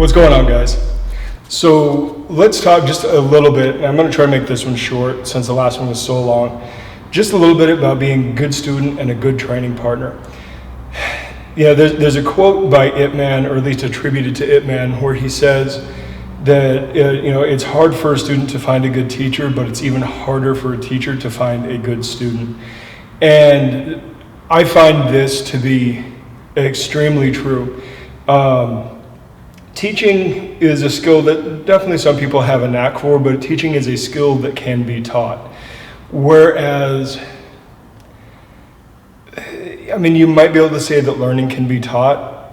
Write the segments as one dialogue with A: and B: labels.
A: What's going on, guys? So let's talk just a little bit, and I'm going to try to make this one short since the last one was so long, just a little bit about being a good student and a good training partner. There's a quote by Ip Man, or at least attributed to Ip Man, where he says that it's hard for a student to find a good teacher, but it's even harder for a teacher to find a good student. And I find this to be extremely true. Teaching is a skill that definitely some people have a knack for, but teaching is a skill that can be taught. Whereas, you might be able to say that learning can be taught,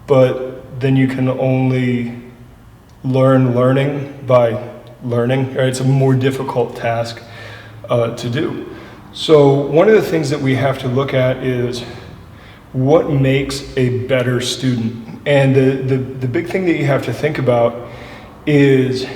A: but then you can only learn learning by learning. Right? It's a more difficult task to do. So one of the things that we have to look at is what makes a better student. And the big thing that you have to think about is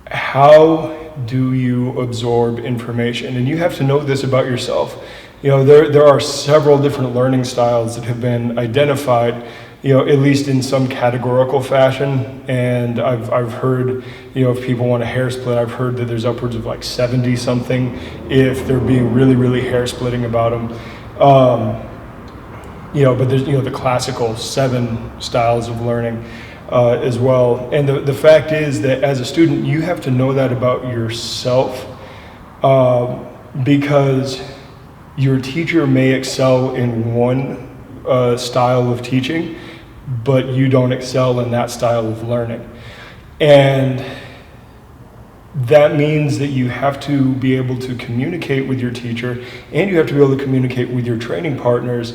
A: how do you absorb information? And you have to know this about yourself. There are several different learning styles that have been identified, at least in some categorical fashion. And I've heard, if people want a hair split, I've heard that there's upwards of like 70 something if they're being really, really hair splitting about them. But there's, the classical 7 styles of learning as well. And the fact is that as a student, you have to know that about yourself because your teacher may excel in one style of teaching, but you don't excel in that style of learning. And that means that you have to be able to communicate with your teacher, and you have to be able to communicate with your training partners.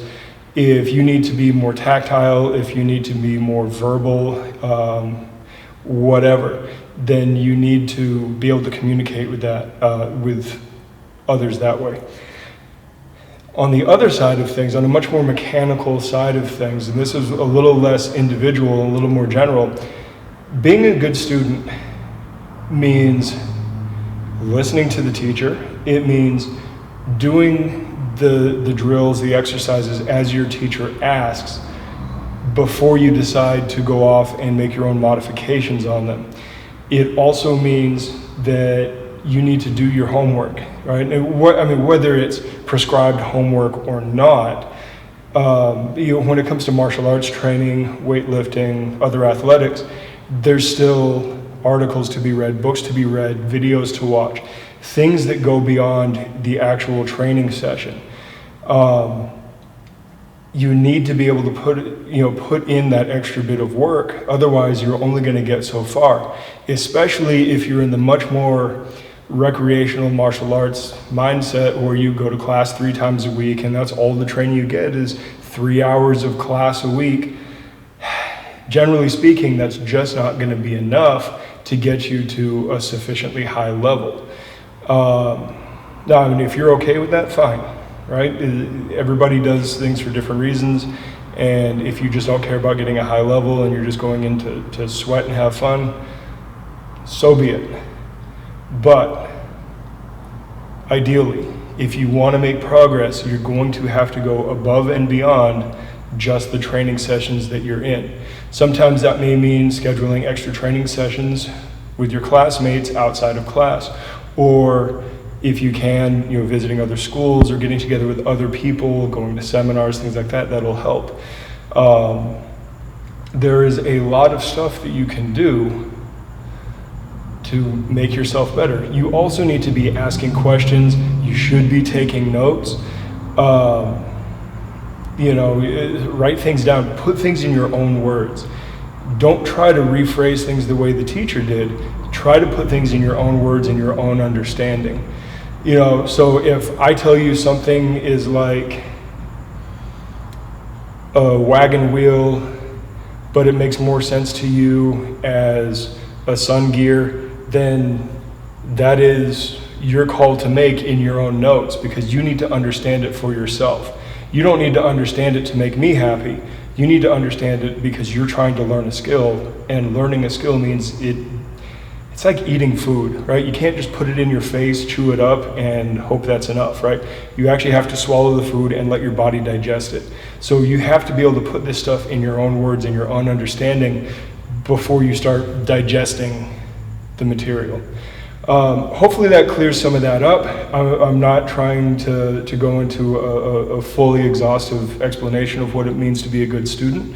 A: If you need to be more tactile, if you need to be more verbal, whatever, then you need to be able to communicate with that, with others that way. On the other side of things, on a much more mechanical side of things, and this is a little less individual, a little more general, being a good student means listening to the teacher. It means doing the drills, the exercises as your teacher asks before you decide to go off and make your own modifications on them. It also means that you need to do your homework, right? And whether it's prescribed homework or not, when it comes to martial arts training, weightlifting, other athletics, there's still articles to be read, books to be read, videos to watch, things that go beyond the actual training session. You need to be able to put in that extra bit of work. Otherwise, you're only going to get so far, especially if you're in the much more recreational martial arts mindset where you go to class 3 times a week and that's all the training you get is 3 hours of class a week. Generally speaking, that's just not going to be enough to get you to a sufficiently high level. Now, if you're okay with that, fine, right? Everybody does things for different reasons, and if you just don't care about getting a high level and you're just going in to sweat and have fun, so be it. But ideally, if you want to make progress, you're going to have to go above and beyond just the training sessions that you're in. Sometimes that may mean scheduling extra training sessions with your classmates outside of class, or if you can, visiting other schools or getting together with other people, going to seminars, things like that, that'll help. There is a lot of stuff that you can do to make yourself better. You also need to be asking questions. You should be taking notes. Write things down, put things in your own words. Don't try to rephrase things the way the teacher did. Try to put things in your own words and your own understanding. So if I tell you something is like a wagon wheel, but it makes more sense to you as a sun gear, then that is your call to make in your own notes, because you need to understand it for yourself. You don't need to understand it to make me happy. You need to understand it because you're trying to learn a skill, and learning a skill means it's like eating food, right? You can't just put it in your face, chew it up, and hope that's enough, right? You actually have to swallow the food and let your body digest it. So you have to be able to put this stuff in your own words and your own understanding before you start digesting the material. Hopefully that clears some of that up. I'm not trying to go into a fully exhaustive explanation of what it means to be a good student.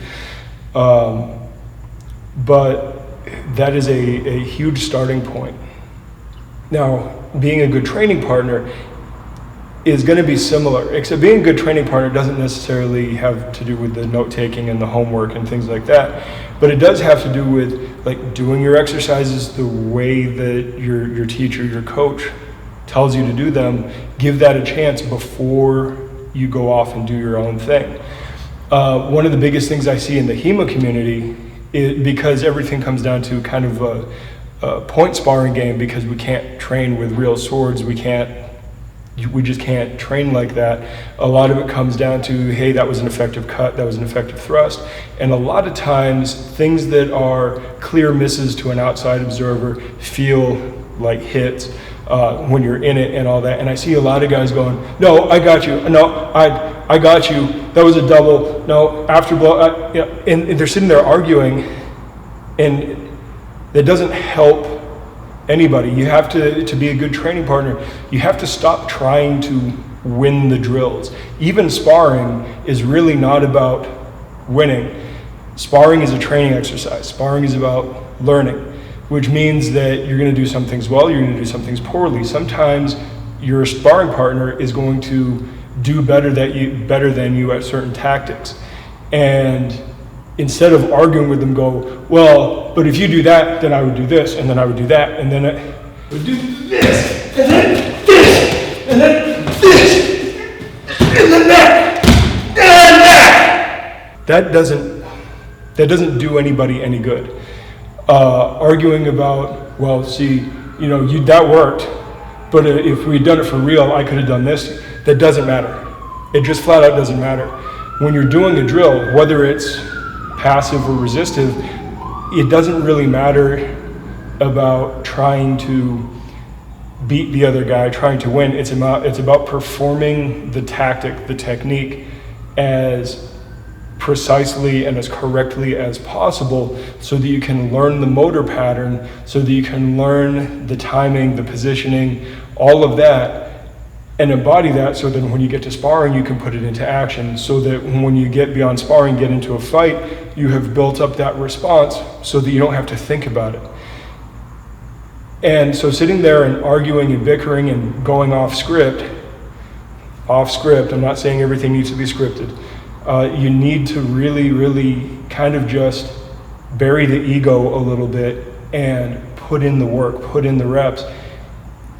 A: But that is a huge starting point. Now, being a good training partner is going to be similar, except being a good training partner doesn't necessarily have to do with the note-taking and the homework and things like that, but it does have to do with like doing your exercises the way that your teacher, your coach tells you to do them. Give that a chance before you go off and do your own thing. One of the biggest things I see in the HEMA community, because everything comes down to kind of a point sparring game, because we can't train with real swords, we just can't train like that. A lot of it comes down to, hey, that was an effective cut, that was an effective thrust. And a lot of times, things that are clear misses to an outside observer feel like hits when you're in it and all that. And I see a lot of guys going, no, I got you. No, I got you. That was a double. No, after blow. And they're sitting there arguing, and that doesn't help anybody. You have to be a good training partner, you have to stop trying to win the drills. Even sparring is really not about winning. Sparring is a training exercise. Sparring is about learning, which means that you're going to do some things well, you're going to do some things poorly. Sometimes your sparring partner is going to do better than you at certain tactics. And instead of arguing with them, go, well, but if you do that, then I would do this, and then I would do that, and then I would do this, and then this, and then this, and then that, and that. That doesn't do anybody any good. Arguing about, well, see, that worked, but if we'd done it for real, I could have done this. That doesn't matter. It just flat out doesn't matter. When you're doing a drill, whether it's passive or resistive, it doesn't really matter about trying to beat the other guy, trying to win. It's about performing the tactic, the technique, as precisely and as correctly as possible, so that you can learn the motor pattern, so that you can learn the timing, the positioning, all of that, and embody that, so that when you get to sparring, you can put it into action, so that when you get beyond sparring, get into a fight, you have built up that response so that you don't have to think about it. And so sitting there and arguing and bickering and going off script, I'm not saying everything needs to be scripted. You need to really, really kind of just bury the ego a little bit and put in the work, put in the reps.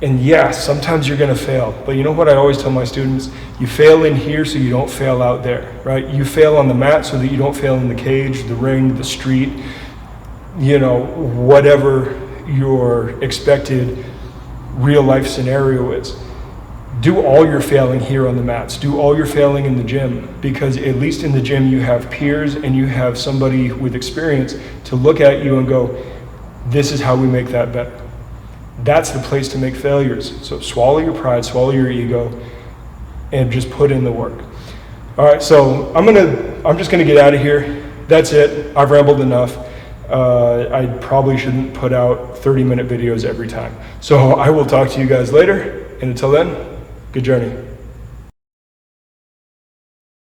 A: And yes, sometimes you're going to fail, but you know what I always tell my students? You fail in here so you don't fail out there, right? You fail on the mat so that you don't fail in the cage, the ring, the street, whatever your expected real life scenario is. Do all your failing here on the mats, do all your failing in the gym, because at least in the gym you have peers and you have somebody with experience to look at you and go, this is how we make that better. That's the place to make failures. So swallow your pride, swallow your ego, and just put in the work. All right, so I'm just gonna get out of here. That's it. I've rambled enough. I probably shouldn't put out 30-minute videos every time. So I will talk to you guys later, and until then, good journey.